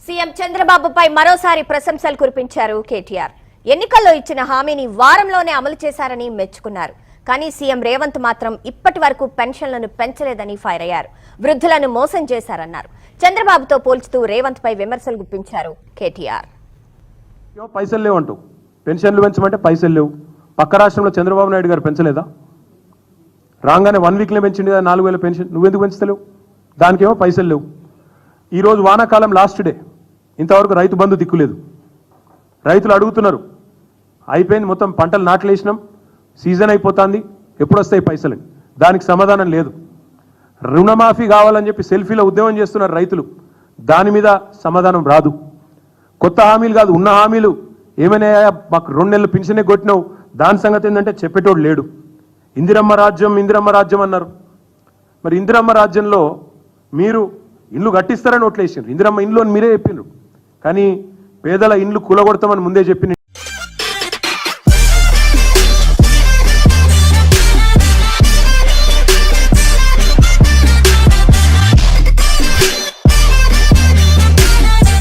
CM చంద్రబాబుపై మరోసారి ప్రశంసలు కురిపించారు కేటీఆర్. ఎన్నికల్లో ఇచ్చిన హామీని వారంలోనే అమలు చేశారని మెచ్చుకున్నారు. కానీ సీఎం రేవంత్ మాత్రం ఇప్పటి వరకు పెన్షన్లను పెంచలేదని ఫైర్ అయ్యారు. వృద్ధులను మోసం చేశారన్నారు. చంద్రబాబుతో పోల్చుతూ రేవంత్ పై విమర్శలు గుప్పించారు కేటీఆర్. పైసలు లేవంటూ పెన్షన్లు పెంచమంటే పైసలు లేవు. పక్క రాష్ట్రంలో చంద్రబాబు నాయుడు గారు పెంచలేదా? రాగానే 1 వీక్లో పెంచింది కదా 4000 పెన్షన్. నువ్వెందుకు పెంచుతలేవు? దానికేమో పైసలు లేవు. ఈరోజు వానాకాలం లాస్ట్ డే, ఇంతవరకు రైతు బంధు దిక్కులేదు. రైతులు అడుగుతున్నారు, అయిపోయింది మొత్తం పంటలు నాట్లేసినాం, సీజన్ అయిపోతుంది, ఎప్పుడు వస్తాయి పైసలు? దానికి సమాధానం లేదు. రుణమాఫీ కావాలని చెప్పి సెల్ఫీలో ఉద్యమం చేస్తున్నారు రైతులు, దాని మీద సమాధానం రాదు. కొత్త హామీలు కాదు, ఉన్న హామీలు ఏమైనా మాకు 2 నెలలు పెన్షనే కొట్టినావు, దాని సంగతి ఏంటంటే చెప్పేటోడు లేడు. ఇందిరమ్మ రాజ్యం అన్నారు. మరి ఇందిరమ్మ రాజ్యంలో మీరు ఇండ్లు కట్టిస్తారని ఓట్లేసారు. ఇందిరమ్మ ఇండ్లు అని మీరే చెప్పిండ్రు, కానీ పేదల ఇండ్లు కూలగొడతామని ముందే చెప్పిన